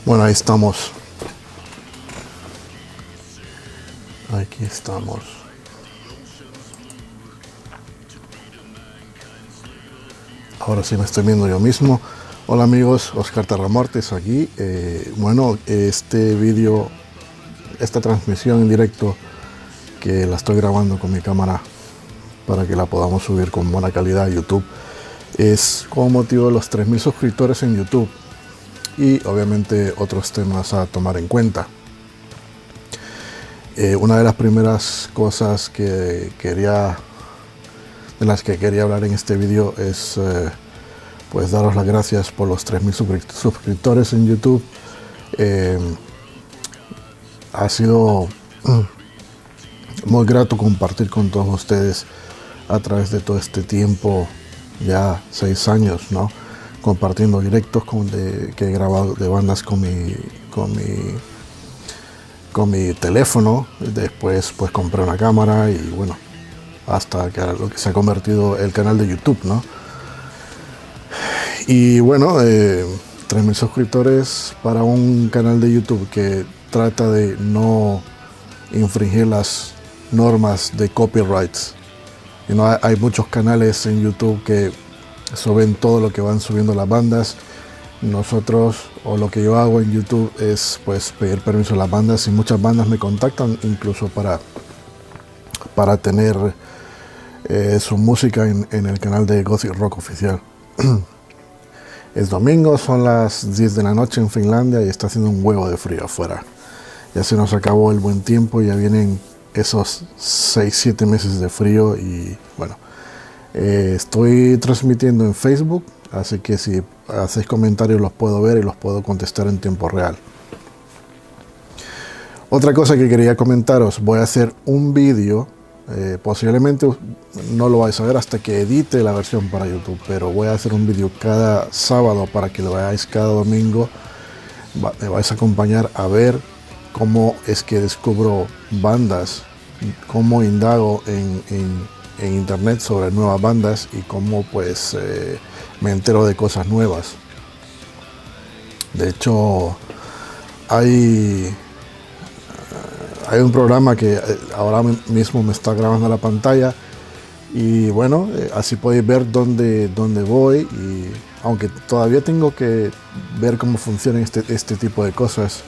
Bueno, ahí estamos. Aquí estamos. Ahora sí me estoy viendo yo mismo. Hola amigos, Oscar Terramortes aquí. Bueno, este vídeo, esta transmisión en directo que la estoy grabando con mi cámara para que la podamos subir con buena calidad a YouTube, es con motivo de los 3000 suscriptores en YouTube y obviamente otros temas a tomar en cuenta. Una de las primeras cosas de las que quería hablar en este vídeo es pues daros las gracias por los 3000 suscriptores en YouTube. Ha sido muy grato compartir con todos ustedes a través de todo este tiempo, ya 6 años, ¿no? Compartiendo directos que he grabado de bandas con mi teléfono. Después pues compré una cámara y bueno, hasta que lo que se ha convertido el canal de YouTube, ¿no? Y bueno, 3000 suscriptores para un canal de YouTube que trata de no infringir las normas de copyrights. Y no hay muchos canales en YouTube que suben todo lo que van subiendo las bandas. Nosotros, o lo que yo hago en YouTube, es pues pedir permiso a las bandas, y muchas bandas me contactan incluso para tener su música en el canal de Gothic Rock Oficial. Es domingo, son las 10 de la noche en Finlandia y está haciendo un huevo de frío afuera. Ya se nos acabó el buen tiempo, ya vienen esos 6-7 meses de frío y bueno, estoy transmitiendo en Facebook, así que si hacéis comentarios los puedo ver y los puedo contestar en tiempo real. Otra cosa que quería comentaros, voy a hacer un vídeo, posiblemente no lo vais a ver hasta que edite la versión para YouTube, pero voy a hacer un vídeo cada sábado para que lo veáis cada domingo. Me vais a acompañar a ver cómo es que descubro bandas, cómo indago en internet sobre nuevas bandas y cómo pues me entero de cosas nuevas. De hecho, hay un programa que ahora mismo me está grabando la pantalla y bueno, así podéis ver dónde voy, y aunque todavía tengo que ver cómo funciona este tipo de cosas,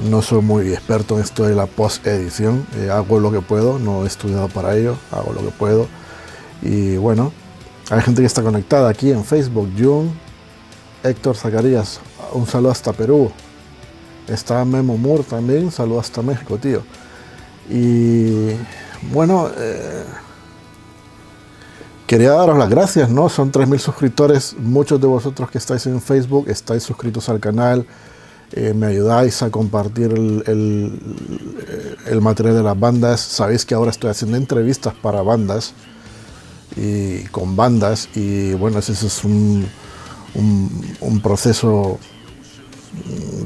no soy muy experto en esto de la post-edición. Hago lo que puedo, no he estudiado para ello, hago lo que puedo. Y bueno, hay gente que está conectada aquí en Facebook. Jun, Héctor Zacarías, un saludo hasta Perú. Está Memo Moore también, saludo hasta México, tío. Y bueno, quería daros las gracias, ¿no? Son 3000 suscriptores. Muchos de vosotros que estáis en Facebook estáis suscritos al canal. Me ayudáis a compartir el material de las bandas. Sabéis que ahora estoy haciendo entrevistas para bandas y con bandas, y bueno, ese es un proceso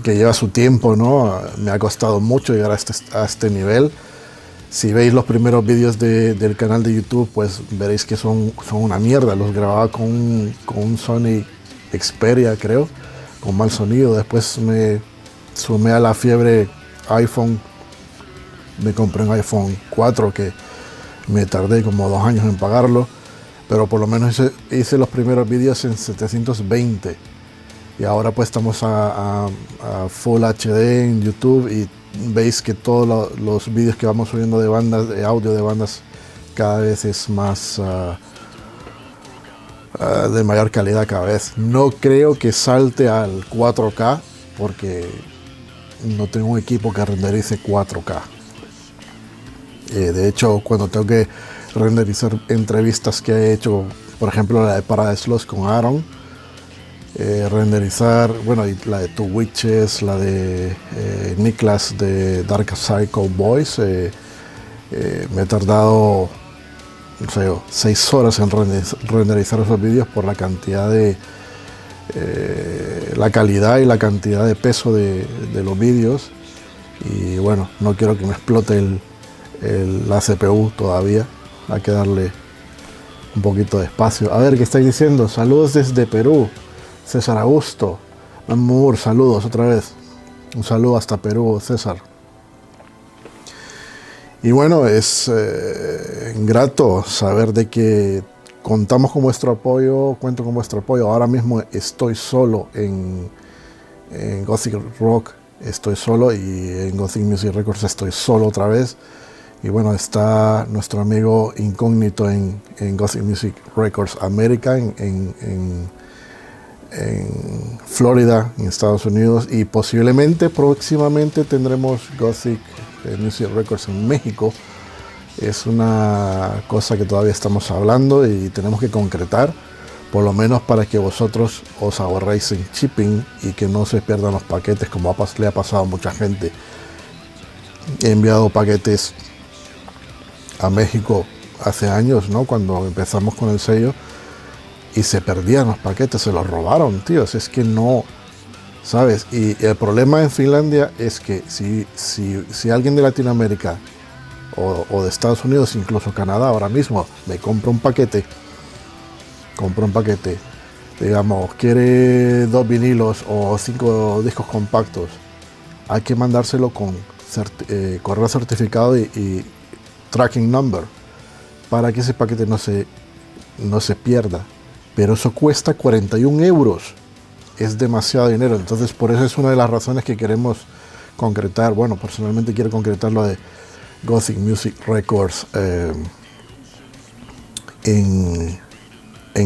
que lleva su tiempo, ¿no? Me ha costado mucho llegar a este nivel. Si veis los primeros vídeos del canal de YouTube, pues veréis que son una mierda. Los grababa con un Sony Xperia, creo, con mal sonido. Después me sumé a la fiebre iPhone. Me compré un iPhone 4 que me tardé como 2 años en pagarlo, pero por lo menos hice los primeros vídeos en 720, y ahora pues estamos a Full HD en YouTube, y veis que todos los vídeos que vamos subiendo de bandas, de audio de bandas, cada vez es más de mayor calidad cada vez. No creo que salte al 4K porque no tengo un equipo que renderice 4K. De hecho, cuando tengo que renderizar entrevistas que he hecho, por ejemplo la de Paradise Lost con Aaron, renderizar, bueno, y la de Two Witches, la de Niklas de Dark Psycho Boys, me he tardado, no sé, 6 horas en renderizar esos vídeos por la cantidad de la calidad y la cantidad de peso de los vídeos. Y bueno, no quiero que me explote la CPU todavía, hay que darle un poquito de espacio. A ver, ¿qué estáis diciendo? Saludos desde Perú, César Augusto, Moore, saludos otra vez. Un saludo hasta Perú, César. Y bueno, es grato saber de que contamos con vuestro apoyo, cuento con vuestro apoyo. Ahora mismo estoy solo en Gothic Rock, estoy solo, y en Gothic Music Records estoy solo otra vez. Y bueno, está nuestro amigo incógnito en Gothic Music Records América, en Florida, en Estados Unidos, y posiblemente próximamente tendremos Gothic Music Records en México. Es una cosa que todavía estamos hablando y tenemos que concretar, por lo menos para que vosotros os ahorréis en shipping y que no se pierdan los paquetes, como le ha pasado a mucha gente. He enviado paquetes a México hace años, ¿no? Cuando empezamos con el sello, y se perdían los paquetes, se los robaron, tíos. Es que no, ¿sabes? Y el problema en Finlandia es que si alguien de Latinoamérica o de Estados Unidos, incluso Canadá, ahora mismo me compra un paquete, digamos, quiere 2 vinilos o 5 discos compactos, hay que mandárselo con correo certificado y tracking number para que ese paquete no se pierda. Pero eso cuesta 41 euros. Es demasiado dinero. Entonces, por eso es una de las razones que queremos concretar. Bueno, personalmente quiero concretar lo de Gothic Music Records en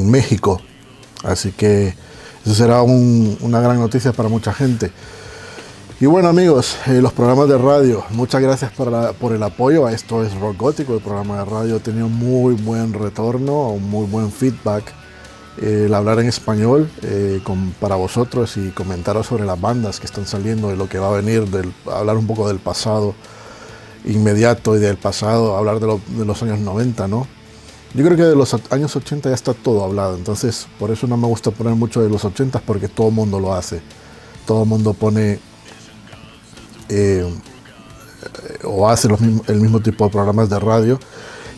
México. Así que eso será una gran noticia para mucha gente. Y bueno, amigos, los programas de radio, muchas gracias por el apoyo. Esto es Rock Gótico. El programa de radio ha tenido muy buen retorno, un muy buen feedback. El hablar en español para vosotros y comentaros sobre las bandas que están saliendo, de lo que va a venir, hablar un poco del pasado inmediato y del pasado, hablar de los años 90, ¿no? Yo creo que de los años 80 ya está todo hablado, entonces por eso no me gusta poner mucho de los 80, porque todo el mundo lo hace. Todo el mundo pone o hace el mismo tipo de programas de radio,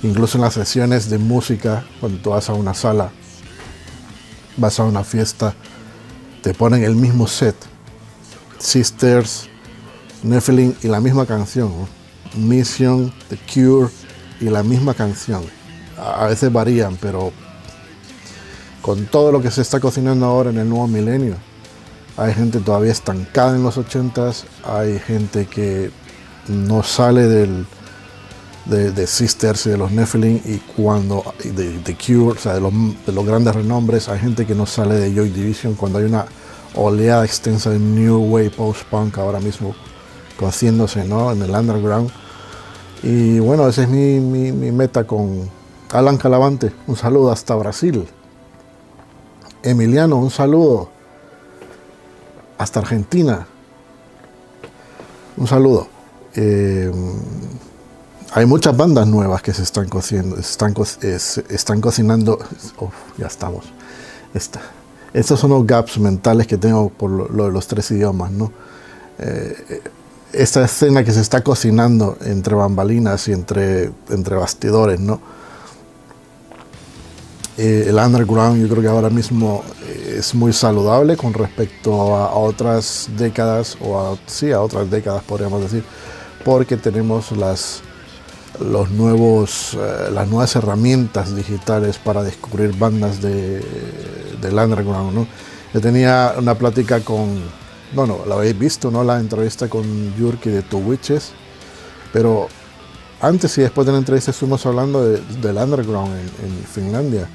incluso en las sesiones de música, cuando tú vas a una sala, vas a una fiesta, te ponen el mismo set, Sisters, Nephilim y la misma canción, ¿no? Mission, The Cure y la misma canción. A veces varían, pero con todo lo que se está cocinando ahora en el nuevo milenio, hay gente todavía estancada en los 80s, hay gente que no sale de Sisters y de los Nephilim, y de Cure, o sea, de los grandes renombres. Hay gente que no sale de Joy Division, cuando hay una oleada extensa de New Wave Post-Punk ahora mismo cociéndose, ¿no?, en el underground. Y bueno, esa es mi meta con Alan Calavante. Un saludo hasta Brasil. Emiliano, un saludo hasta Argentina. Un saludo. Hay muchas bandas nuevas que se están cociendo, están cocinando. Ya estamos. Estos son los gaps mentales que tengo por lo de los 3 idiomas, ¿no? Esta escena que se está cocinando entre bambalinas y entre bastidores, ¿no? El underground, yo creo que ahora mismo es muy saludable con respecto a otras décadas, a otras décadas podríamos decir, porque tenemos las nuevas herramientas digitales para descubrir bandas del underground, ¿no? Yo tenía una plática la habéis visto, ¿no?, la entrevista con Jyrki de Two Witches, pero antes y después de la entrevista estuvimos hablando del underground en Finlandia,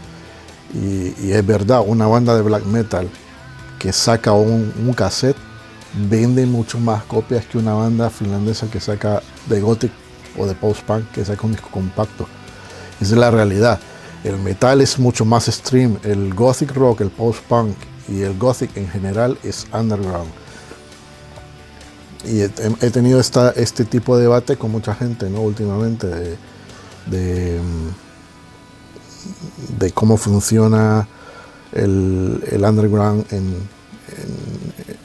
y es verdad, una banda de black metal que saca un cassette vende mucho más copias que una banda finlandesa que saca de gothic o de post-punk que saca un disco compacto. Esa es la realidad. El metal es mucho más stream, el gothic rock, el post-punk y el gothic en general es underground. Y he tenido este tipo de debate con mucha gente, ¿no?, últimamente, de cómo funciona el underground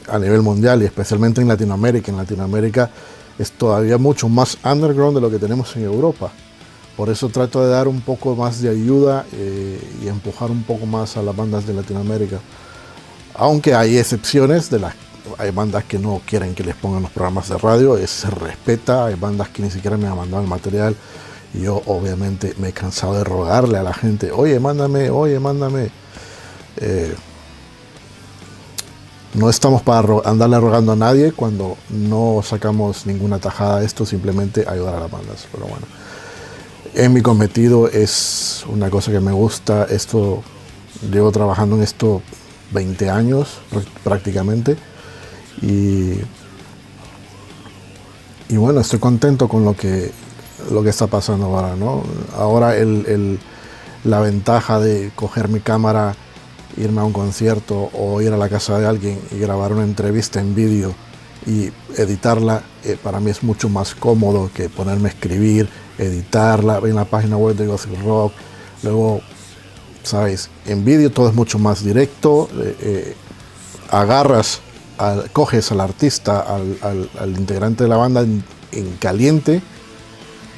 a nivel mundial, y especialmente en Latinoamérica. En Latinoamérica es todavía mucho más underground de lo que tenemos en Europa. Por eso trato de dar un poco más de ayuda y empujar un poco más a las bandas de Latinoamérica. Aunque hay excepciones hay bandas que no quieren que les pongan los programas de radio, se respeta. Hay bandas que ni siquiera me han mandado el material y yo obviamente me he cansado de rogarle a la gente, oye, mándame. No estamos para andarle rogando a nadie cuando no sacamos ninguna tajada de esto, simplemente ayudar a las bandas. Pero bueno, es mi cometido, es una cosa que me gusta. Esto, llevo trabajando en esto 20 años prácticamente y bueno, estoy contento con lo que está pasando ahora, ¿no? Ahora la ventaja de coger mi cámara, irme a un concierto o ir a la casa de alguien y grabar una entrevista en vídeo y editarla, para mí es mucho más cómodo que ponerme a escribir, editarla en la página web de Gothic Rock. Luego, ¿sabes? En vídeo todo es mucho más directo, coges al artista, al integrante de la banda en caliente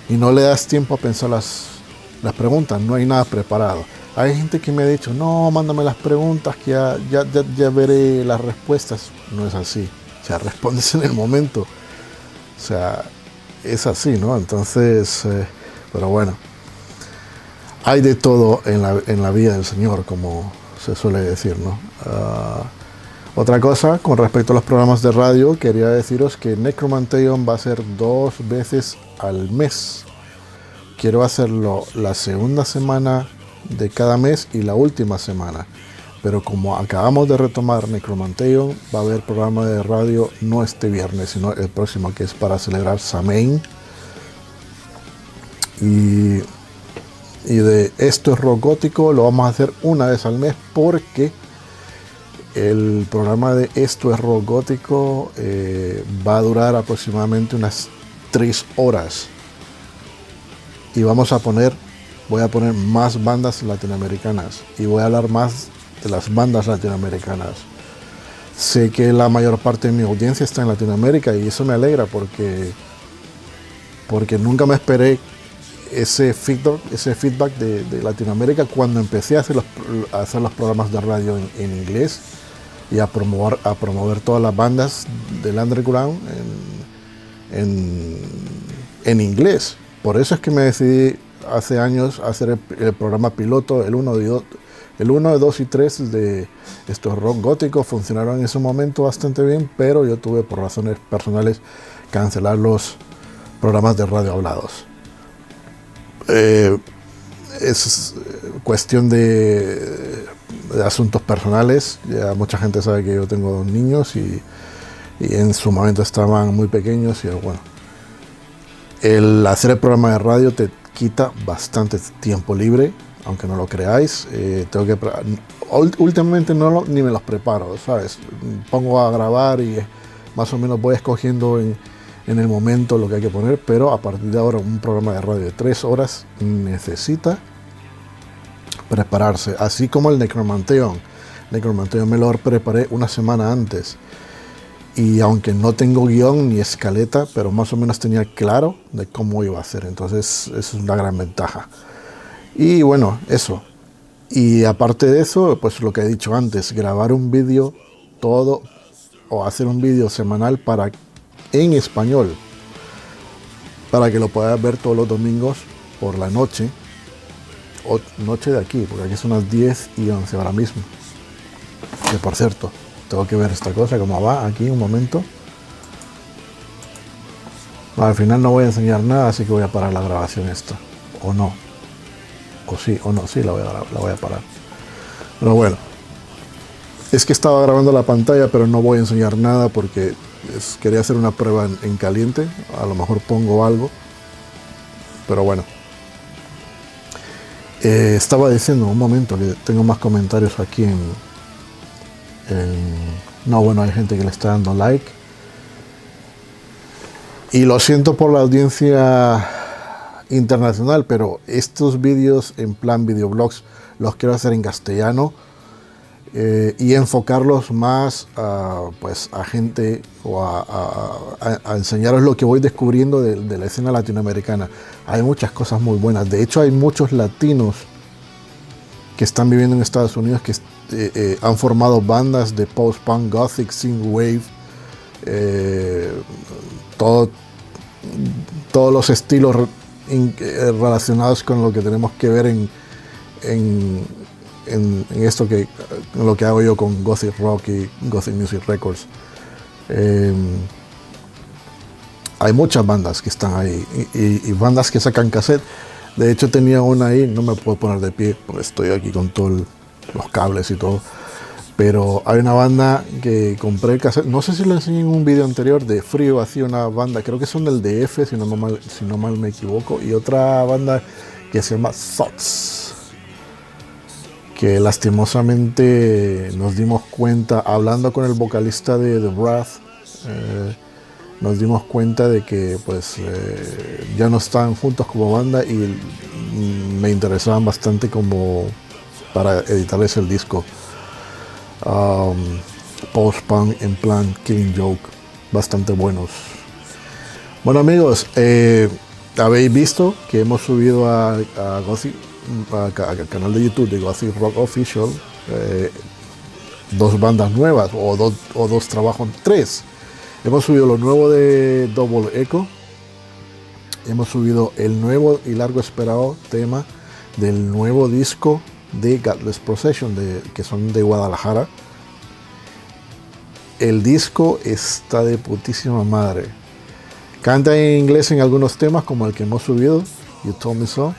y no le das tiempo a pensar las preguntas, no hay nada preparado. Hay gente que me ha dicho, no, mándame las preguntas que ya veré las respuestas. No es así, o sea, respondes en el momento, o sea, es así, ¿no? Entonces, pero bueno, hay de todo en la vida del Señor, como se suele decir, ¿no? Otra cosa, con respecto a los programas de radio, quería deciros que Necromanteon va a ser 2 veces al mes. Quiero hacerlo la segunda semana de cada mes y la última semana. Pero como acabamos de retomar Necromanteon, va a haber programa de radio no este viernes, sino el próximo, que es para celebrar Samhain. Y de Esto es Rock Gótico lo vamos a hacer una vez al mes, porque el programa de Esto es Rock Gótico va a durar aproximadamente unas 3 horas. Y voy a poner más bandas latinoamericanas y voy a hablar más de las bandas latinoamericanas. Sé que la mayor parte de mi audiencia está en Latinoamérica y eso me alegra porque nunca me esperé ese feedback de Latinoamérica cuando empecé a hacer los programas de radio en inglés y a promover todas las bandas del underground en inglés. Por eso es que me decidí hace años a hacer el programa piloto, el 1, 2 y 3 de Esto es Rock Gótico. Funcionaron en ese momento bastante bien, pero yo tuve, por razones personales, cancelar los programas de radio hablados. Es cuestión de asuntos personales. Ya mucha gente sabe que yo tengo 2 niños y en su momento estaban muy pequeños y bueno, el hacer el programa de radio te quita bastante tiempo libre, aunque no lo creáis. Últimamente ni me los preparo, ¿sabes? Pongo a grabar y más o menos voy escogiendo en el momento lo que hay que poner, pero a partir de ahora un programa de radio de 3 horas necesita prepararse, así como el Necromanteon me lo preparé una semana antes. Y aunque no tengo guión ni escaleta, pero más o menos tenía claro de cómo iba a hacer. Entonces, eso es una gran ventaja. Y bueno, eso. Y aparte de eso, pues lo que he dicho antes, grabar un vídeo o hacer un vídeo semanal en español, para que lo puedas ver todos los domingos por la noche, o noche de aquí, porque aquí son las 10:11 ahora mismo. Que por cierto, tengo que ver esta cosa, cómo va aquí, un momento. Al final no voy a enseñar nada, así que voy a parar la grabación esta. O no. O sí, la voy a parar. Pero bueno. Es que estaba grabando la pantalla, pero no voy a enseñar nada porque quería hacer una prueba en caliente. A lo mejor pongo algo. Pero bueno. Estaba diciendo un momento que tengo más comentarios aquí no, bueno, hay gente que le está dando like. Y lo siento por la audiencia internacional, pero estos vídeos en plan videoblogs los quiero hacer en castellano y enfocarlos más a gente o a enseñaros lo que voy descubriendo de la escena latinoamericana. Hay muchas cosas muy buenas. De hecho, hay muchos latinos que están viviendo en Estados Unidos que han formado bandas de post-punk, gothic, synthwave todo, todos los estilos relacionados con lo que tenemos que ver en esto en lo que hago yo con Gothic Rock y Gothic Music Records. Hay muchas bandas que están ahí y bandas que sacan cassette. De hecho tenía una ahí, no me puedo poner de pie porque estoy aquí con todos los cables y todo. Pero hay una banda que compré el cassette, no sé si lo enseñé en un video anterior, de Frío Vacío, una banda, creo que son del DF, si no mal me equivoco, y otra banda que se llama Thoughts, que lastimosamente nos dimos cuenta, hablando con el vocalista de The Wrath, nos dimos cuenta de que pues ya no estaban juntos como banda y me interesaban bastante como para editarles el disco. Post-punk en plan Killing Joke, bastante buenos. Bueno amigos, habéis visto que hemos subido al canal de YouTube de Gothic Rock Official dos bandas nuevas o dos trabajos, tres. Hemos subido lo nuevo de Double Echo, hemos subido el nuevo y largo esperado tema del nuevo disco de Godless Procession, que son de Guadalajara. El disco está de putísima madre. Canta en inglés en algunos temas, como el que hemos subido, You Told Me So.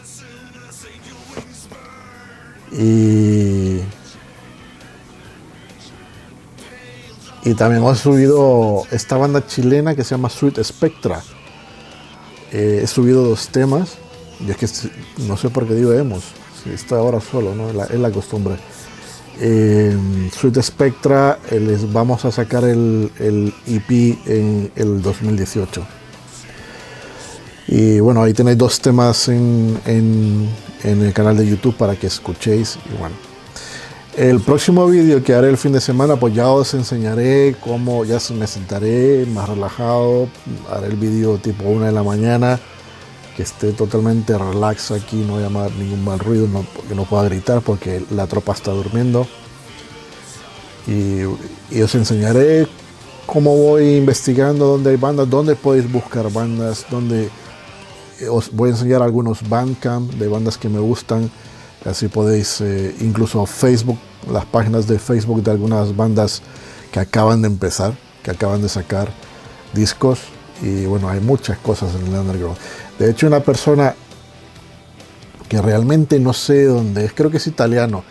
Y también hemos subido esta banda chilena que se llama Sweet Spectra. He subido dos temas. Y es que no sé por qué digo hemos. Si estoy ahora solo, ¿no? Es la costumbre. Sweet Spectra, les vamos a sacar el EP en el 2018. Y bueno, ahí tenéis dos temas en el canal de YouTube para que escuchéis. Y bueno, el próximo vídeo que haré el fin de semana, pues ya os enseñaré cómo, ya me sentaré más relajado, haré el vídeo tipo 1 de la mañana, que esté totalmente relax aquí, no voy a llamar ningún mal ruido, que no pueda gritar porque la tropa está durmiendo. Y os enseñaré cómo voy investigando dónde hay bandas, dónde podéis buscar bandas, os voy a enseñar algunos Bandcamp de bandas que me gustan. Así podéis, incluso Facebook, las páginas de Facebook de algunas bandas que acaban de empezar, que acaban de sacar discos. Y bueno, hay muchas cosas en el underground. De hecho, una persona que realmente no sé dónde es, creo que es italiano,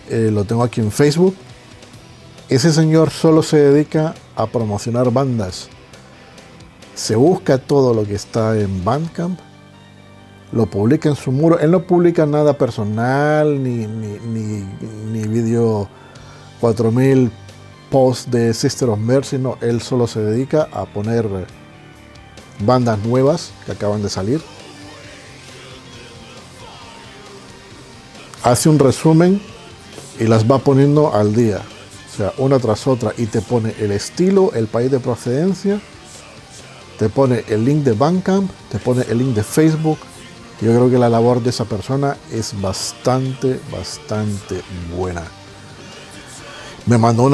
lo tengo aquí en Facebook. Ese señor solo se dedica a promocionar bandas. Se busca todo lo que está en Bandcamp, lo publica en su muro. Él no publica nada personal, ni vídeo 4000 posts de Sister of Mercy, no. Él solo se dedica a poner bandas nuevas que acaban de salir. Hace un resumen y las va poniendo al día, o sea, una tras otra, y te pone el estilo, el país de procedencia, te pone el link de Bandcamp, te pone el link de Facebook. Yo creo que la labor de esa persona es bastante buena. Me mandó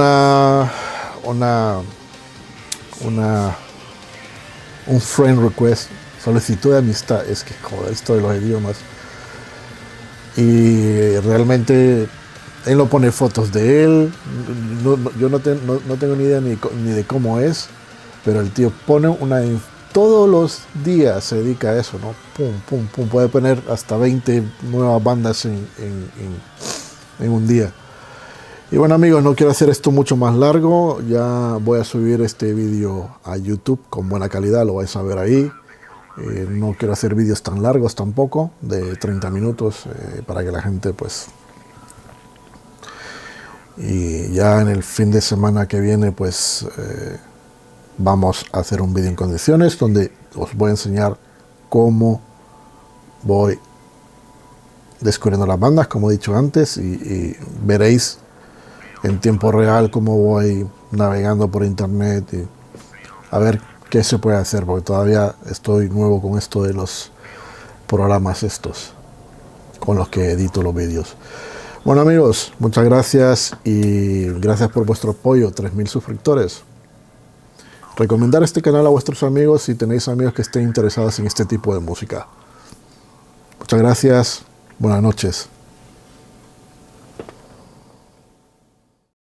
un friend request, solicitud de amistad. Es que joder, esto de los idiomas. Y realmente él no pone fotos de él. Yo no tengo ni idea ni de cómo es, pero el tío pone todos los días se dedica a eso, ¿no? Pum. Puede poner hasta 20 nuevas bandas en un día. Y bueno amigos, no quiero hacer esto mucho más largo. Ya voy a subir este vídeo a YouTube con buena calidad, lo vais a ver ahí. No quiero hacer vídeos tan largos tampoco, de 30 minutos, para que la gente pues... Y ya en el fin de semana que viene pues... vamos a hacer un vídeo en condiciones donde os voy a enseñar cómo voy descubriendo las bandas, como he dicho antes, y veréis en tiempo real cómo voy navegando por internet y a ver qué se puede hacer, porque todavía estoy nuevo con esto de los programas estos con los que edito los vídeos. Bueno amigos, muchas gracias y gracias por vuestro apoyo, 3000 suscriptores. recomendar este canal a vuestros amigos si tenéis amigos que estén interesados en este tipo de música. Muchas gracias, buenas noches.